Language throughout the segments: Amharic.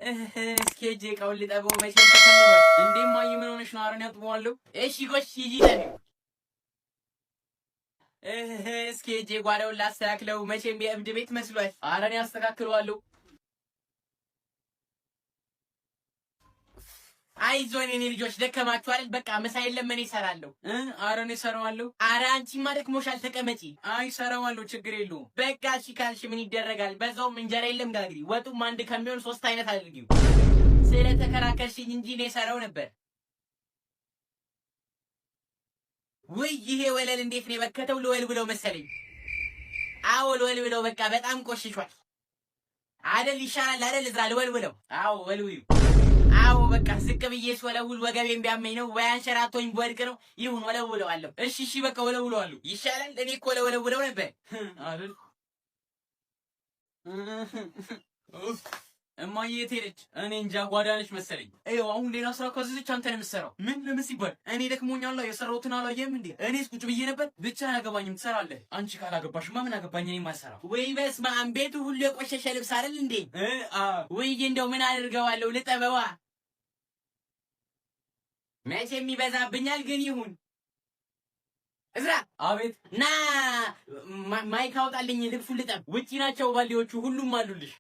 እስኪ ሂጅ እቃውን ልጠበው መቼም ተከመሯል። እንዴ እማዬ ምን ሆነሽ ነው? ኧረ እኔ አጥበዋለሁ። እሺ ጎሽ ሂጂ ጠቢው። እስኪ ሂጅ ጓዳውን ላስተካክለው። መቼም የእብድ ቤት መስሏል። ኧረ እኔ አስተካክለዋለሁ። አይዞን የኔ ልጆች ደከማችሁ አይደል? በቃ ምሳ የለም እኔ እሰራለሁ። ኧረ እኔ እሰራዋለሁ። ኧረ አንቺማ ደክሞሻል ተቀመጪ። አይ እሰራዋለሁ ችግር የለውም። በቃ እሺ ካልሽ ምን ይደረጋል። በዛውም እንጀራ የለም ጋግሪ። ወጡም አንድ ከሚሆን 3 አይነት አድርጊው። ስለተከራከርሽኝ እንጂ እኔ እሰራው ነበር። ውይ ይሄ ወለል እንዴት ነው የበከተው? ልወል ብለው መሰለኝ። አዎ ልወል ብለው በቃ በጣም ቆሽሿል አይደል? ይሻላል አይደል? እዝራ ልወል ብለው። አዎ ወልውዩ። አዎ በቃ ዝቅ ብዬ ስወለውል ወገቤን ቢያመኝ ነው ወይ አንሸራቶኝ ወድቅ ነው። ይሁን ወለውለዋለሁ። እሺ እሺ በቃ ወለውለዋለሁ። ይሻላል። እኔ እኮ ወለውለው ነበር አይደል? እማዬ የት ሄደች? እኔ እንጃ ጓዳ ነች መሰለኝ። ይኸው አሁን ሌላ ስራ ካዘዘች አንተ ነው የምትሰራው። ምን ለምን ሲባል እኔ ደክሞኛል። የሰራሁትን አላየህም እንዴ? እኔስ ቁጭ ብዬ ነበር። ብቻ አያገባኝም ትሰራለህ። አንቺ ካላገባሽማ ምን አገባኝ? እኔ ማሰራው። ወይ በስመ አብ ቤቱ ሁሉ የቆሸሸ ልብስ አይደል እንዴ? ወይ እንደው ምን አድርገዋለሁ? ልጠበዋ። መቼም ይበዛብኛል ግን ይሁን። እዝራ አቤት። ና ማይክ አውጣልኝ። ልብሱን ልጠብ። ውጪ ናቸው ባልዲዎቹ ሁሉም አሉልሽ።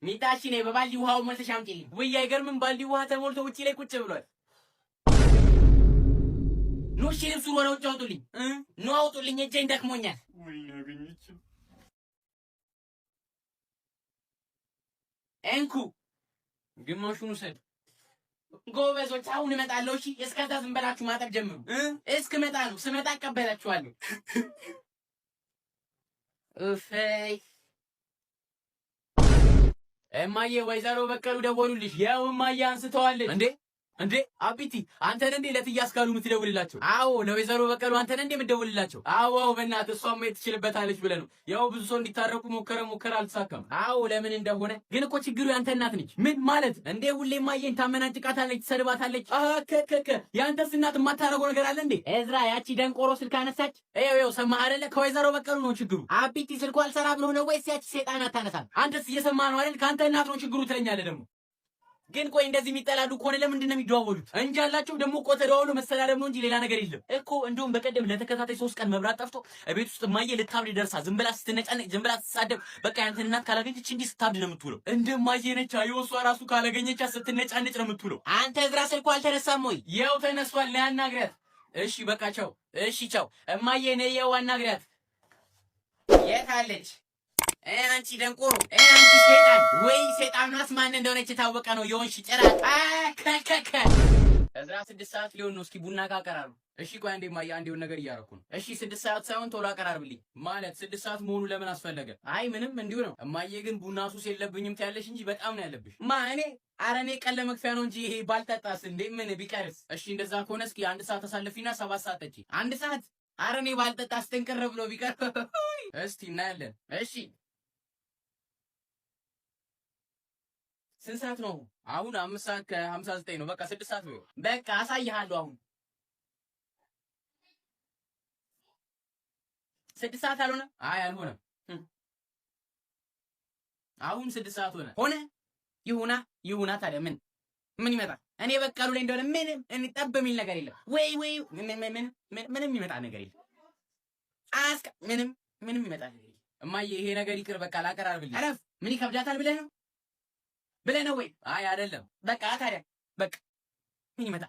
ሚጣሽ ነኝ በባልዲ ውሃው መልተሽ አምጪልኝ። ወይ አይገርምም? ባልዲ ውሃ ተሞልቶ ውጪ ላይ ቁጭ ብሏል። ኑ እሺ ልብሱን ወደ ውጭ አውጡልኝ። ኑ አውጡልኝ፣ እጄን ደክሞኛል። ወይ ያገኘች እንኩ ግማሹን ውሰድ። ጎበዞች አሁን እመጣለሁ። እሺ እስከዛ ዝም በላችሁ ማጠብ ጀምሩ። እስክመጣ ነው። ስመጣ እቀበላችኋለሁ። እፈይ እማዬ ወይዘሮ በቀሉ ደወሉልሽ። ያው እማዬ አንስተዋለች። እንዴ አቢቲ አንተን እንዴ ለትያስካሉ የምትደውልላቸው? አዎ ለወይዘሮ በቀሉ አንተን እንዴ የምትደውልላቸው? አዎ በእናትህ እሷም ትችልበታለች ብለህ ነው። ያው ብዙ ሰው እንዲታረቁ ሞከረ አልተሳካም። አዎ ለምን እንደሆነ ግን እኮ ችግሩ ያንተ እናት ነች። ምን ማለት እንዴ? ሁሌ እማዬን ታመናጭቃታለች፣ ትሰድባታለች። ከከከ ያንተስ እናት የማታረገው ነገር አለ እንዴ? እዝራ ያቺ ደንቆሮ ስልክ አነሳች። ይኸው ሰማህ አይደለ? ከወይዘሮ በቀሉ ነው ችግሩ። አቢቲ ስልኩ አልሰራ ብሎ ነው ወይስ ያቺ ሰይጣን አታነሳም? አንተስ እየሰማህ ነው አይደል? ከአንተ እናት ነው ችግሩ ትለኛለህ ደግሞ። ግን ቆይ እንደዚህ የሚጠላሉ ከሆነ ለምንድን ነው የሚደዋወሉት? እንጂ አላቸው ደግሞ እኮ ተደዋውሎ መሰዳደብ ነው እንጂ ሌላ ነገር የለም እኮ። እንደውም በቀደም ለተከታታይ 3 ቀን መብራት ጠፍቶ ቤት ውስጥ እማዬ ልታብድ ደርሳ ዝም ብላ ስትነጫነጭ፣ ዝም ብላ ስትሳደብ፣ በቃ ያንተን እናት ካላገኘች እንዲህ ስታብድ ነው የምትውለው። እንደማዬ ነች። እሷ ራሱ ካላገኘች ስትነጫነጭ ነው የምትውለው። አንተ እዝራ ስልኩ አልተነሳም ወይ? ያው ተነስቷል። ነይ አናግሪያት። እሺ በቃ ቻው። እሺ ቻው እማዬ ነይ ያው አናግሪያት። የት አለች? አንቺ ደንቆሮ፣ አንቺ ሰይጣን! ወይ ሰይጣናስ ማን እንደሆነች የታወቀ ነው። የሆንሽ ጭራቅ ከከከ እዝራ 6 ሰዓት ሊሆን ነው። እስኪ ቡና ካቀራሩ። እሺ ቆይ አንዴ ማያ አንዴውን ነገር እያረኩ ነው። እሺ 6 ሰዓት ሳይሆን ቶሎ አቀራርብልኝ። ማለት 6 ሰዓት መሆኑ ለምን አስፈለገ? አይ ምንም እንዲሁ ነው። እማዬ ግን ቡና ሱስ የለብኝም ትያለሽ እንጂ በጣም ነው ያለብሽ። እኔ ኧረ እኔ ቀን ለመክፈያ ነው እንጂ ይሄ ባልጠጣስ እንዴ ምን ቢቀርስ? እሺ እንደዛ ከሆነ እስኪ 1 ሰዓት ተሳልፊና 7 ሰዓት ጠጪ። 1 ሰዓት? ኧረ እኔ ባልጠጣስ ትንቅር ብሎ ቢቀር እስቲ እናያለን። እሺ ስንት ሰዓት ነው አሁን? 5 ሰዓት ከ59 ነው። በቃ 6 ሰዓት ነው። በቃ አሳይሃለሁ። አሁን 6 ሰዓት አልሆነ? አይ አልሆነም። አሁን 6 ሰዓት ሆነ። ይሁና ታዲያ ምን ይመጣል? እኔ በቀሉ ላይ እንደሆነ ምንም ጠብ የሚል ነገር የለም። ወይ ምንም ይመጣ ነገር የለም። ምንም ይመጣ ነገር የለም። እማዬ ይሄ ነገር ይቅር በቃ ላቀራርብልኝ። አረፍ ምን ይከብዳታል ብለህ ነው ወይ? አይ አይደለም። በቃ ታዲያ በቃ ምን ይመጣ?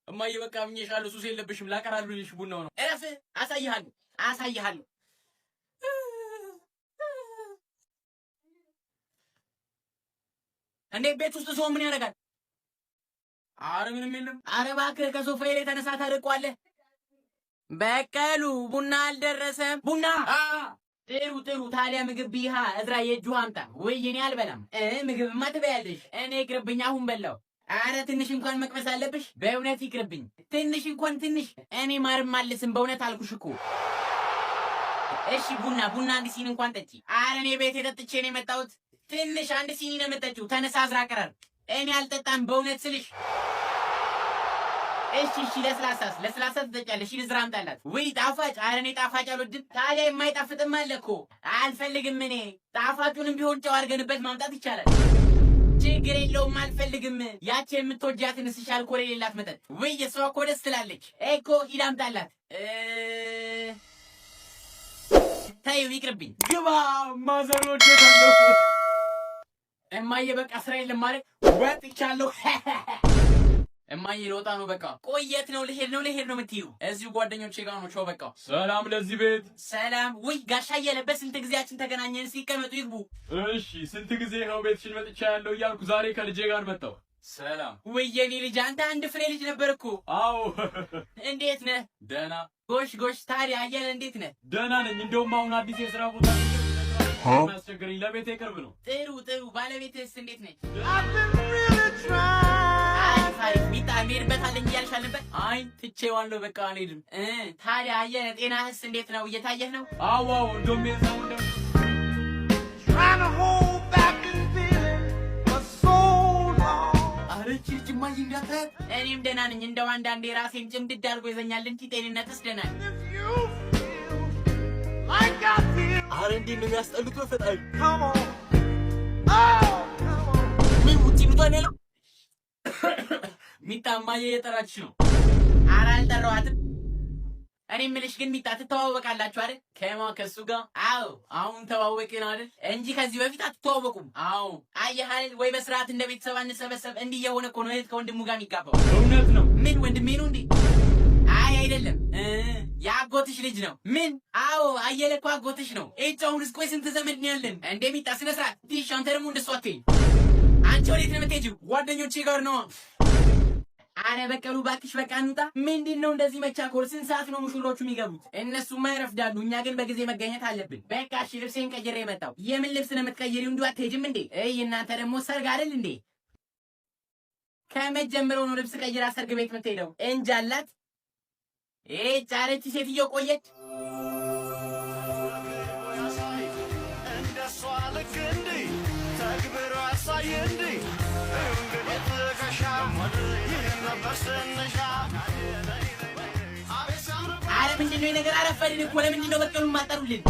እማዬ በቃ ምኝሻለሁ። ሱስ የለብሽም። ላቀራርብልሽ ቡናው ነው። እረፍ። አሳይሃለሁ። እንዴ ቤት ውስጥ ሰው ምን ያደርጋል? አረ ምንም የለም። አረ እባክህ ከሶፋዬ ላይ ተነሳ፣ ታርቋለህ። በቀሉ ቡና አልደረሰም። ቡና ጥሩ። ታዲያ ምግብ ቢሃ እዝራ የእጁ አምጣ። ወይ እኔ አልበላም። ምግብማ ትበያለሽ። እኔ ይቅርብኝ፣ አሁን በላው። አረ ትንሽ እንኳን መቅመስ አለብሽ። በእውነት ይቅርብኝ። ትንሽ። እኔ ማርም አልስም። በእውነት አልኩሽ እኮ። እሺ ቡና አንድ ሲኒ እንኳን ጠጪ። አረ እኔ ቤት የጠጥቼ ነው የመጣሁት። ትንሽ 1 ሲኒ ነው የምጠጪው። ተነሳ እዝራ ቀራር። እኔ አልጠጣም በእውነት ስልሽ። እሺ ለስላሳ ትጠጫለሽ። ልዝራ አምጣላት። ውይ ጣፋጭ። ኧረ እኔ ጣፋጭ አልወድም። ታዲያ የማይጣፍጥም አለ እኮ። አልፈልግም እኔ። ጣፋጩንም ቢሆን ጨው አድርገንበት ማምጣት ይቻላል። ችግር የለውም አልፈልግም። ያቺ የምትወጃትን እስሽ አልኮል የሌላት መጠጥ። ውይ እሷ እኮ ደስ ትላለች እኮ። ሂድ አምጣላት። ተይው ይቅርብኝ። ግባ ማዘር ወደታለሁ። እማዬ በቃ ስራዬን ለማድረግ ወጥቻለሁ። እማዬ ልወጣ ነው በቃ። ቆየት ነው ልሄድ ነው የምትይው? እዚሁ ጓደኞቼ ጋር ነው። ቻው በቃ። ሰላም ለዚህ ቤት። ሰላም። ውይ ጋሻ እየለበት ስንት ጊዜያችን ተገናኘን። ሲቀመጡ ይግቡ። እሺ ስንት ጊዜ ነው ቤትሽን መጥቻ ያለው እያልኩ ዛሬ ከልጄ ጋር መጣሁ። ሰላም። ውይ የኔ ልጅ አንተ አንድ ፍሬ ልጅ ነበር እኮ። አዎ። እንዴት ነህ? ደህና። ጎሽ። ታዲያ አየለ እንዴት ነህ? ደህና ነኝ። እንደውም አሁን አዲስ የስራ ቦታ አስቸገረኝ። ለቤቴ ቅርብ ነው። ጥሩ። ባለቤትስ እንዴት ነች? ሚጣ ሜርበት አለኝ እያልሻል ነበር። አይ ትቼዋለሁ በቃ አልሄድም። ታዲያ አየለ ጤናህስ እንዴት ነው? እየታየህ ነው? አዎ እንደውም የዛው እኔም ደህና ነኝ። እንደው አንዳንዴ ራሴን ጭምድድ አድርጎ ይዘኛል እንጂ ጤንነትስ ደህና ነኝ። አረ እንዴት ነው የሚያስጠሉት በፈጣሪ። ምን ውጪ ምቷን ያለው ሚጣ እማዬ እየጠራችሽ ነው። ኧረ አልጠራኋትም። እኔ የምልሽ ግን ሚጣ ትተዋወቃላችሁ አይደል? ከእሱ ጋር? አዎ አሁን ተዋወቅን አይደል እንጂ ከዚህ በፊት አትተዋወቁም? አዎ አየህ አይደል? ወይ በስርዓት እንደ ቤተሰብ አንሰበሰብ። እንዲህ የሆነ እኮ ነው እህት ከወንድሙ ጋር የሚጋባው። እውነት ነው። ምን ወንድሜ ነው እንዴ? አይ አይደለም፣ የአጎትሽ ልጅ ነው። ምን? አዎ አየለ እኮ አጎትሽ ነው። አሁንስ ቆይ ስንት ዘመድ ነው ያለን? እንደ ሚጣ ስነ ስርዓት ትይሽ። አንተ ደግሞ እንደሱ አትይኝ። አንቺ ወዴት ነው የምትሄጂው? ጓደኞቼ ጋር ነው። አረ በቀሉ እባክሽ በቃ እንውጣ። ምንድን ነው እንደዚህ መቻኮል? ስንት ሰዓት ነው ሙሽሮቹ የሚገቡት? እነሱማ ይረፍዳሉ፣ እኛ ግን በጊዜ መገኘት አለብን። በቃ እሺ ልብሴን ቀይሬ የመጣው። የምን ልብስ ነው የምትቀይሪው? እንዲሁ አትሄጂም እንዴ? እናንተ ደግሞ ሰርግ አይደል እንዴ? ከመጀመሪያው ነው ልብስ ቀይራ ሰርግ ቤት የምትሄደው? እንጃላት ጫረች ሴትዮ ቆየች። እንደሷ ልክ እንዴ ተግብሮ ያሳይ እንዴ አረ ምንድነው የነገር? አረፈድን እኮ። ለምንድን ነው በቀሉ ማጠሩልን?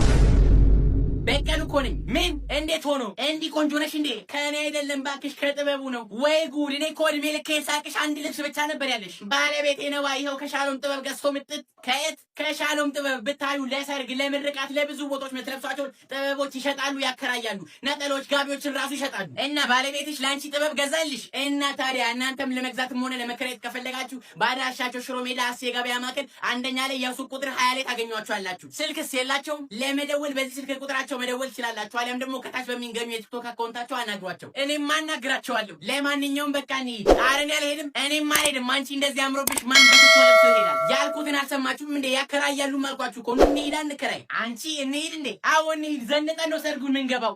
በቀሉ እኮ ነኝ። ምን? እንዴት ሆኖ? እንዲህ ቆንጆ ነሽ እንዴ? ከእኔ አይደለም ባክሽ ከጥበቡ ነው። ወይ ጉድ! እኔ እኮ እድሜ ልክ ሳቅሽ አንድ ልብስ ብቻ ነበር ያለሽ። ባለቤቴ ነዋ ይኸው ከሻሎም ጥበብ ገዝቶ ምጥጥ። ከየት? ከሻሎም ጥበብ። ብታዩ ለሰርግ፣ ለምርቃት፣ ለብዙ ቦታዎች የምትለብሷቸው ጥበቦች ይሸጣሉ፣ ያከራያሉ። ነጠሎች፣ ጋቢዎችን ራሱ ይሸጣሉ። እና ባለቤትሽ ለአንቺ ጥበብ ገዛልሽ። እና ታዲያ እናንተም ለመግዛትም ሆነ ለመከራየት ከፈለጋችሁ ባዳሻቸው ሽሮ ሜዳ አሴ ገበያ ማዕከል አንደኛ ላይ የሱቅ ቁጥር 20 ላይ ታገኟቸዋላችሁ። ስልክስ የላቸውም? ለመደወል በዚህ ስልክ ቁጥራቸው መደወል ትችላላችሁ። አሊያም ደግሞ ከታች በሚገኙ የቲክቶክ አካውንታቸው አናግሯቸው። እኔም አናግራቸዋለሁ። ለማንኛውም በቃ እንሂድ። ኧረ እኔ አልሄድም። እኔም አልሄድም። አንቺ እንደዚህ አምሮብሽ ማን ብትቶ ለብሶ ይሄዳል? ያልኩትን አልሰማችሁም እንዴ? ያከራያሉ አልኳችሁ እኮ። እንሂድ አንከራይ። አንቺ እንሂድ እንዴ? አዎ እንሂድ። ዘንጠን ነው ሰርጉን የምንገባው።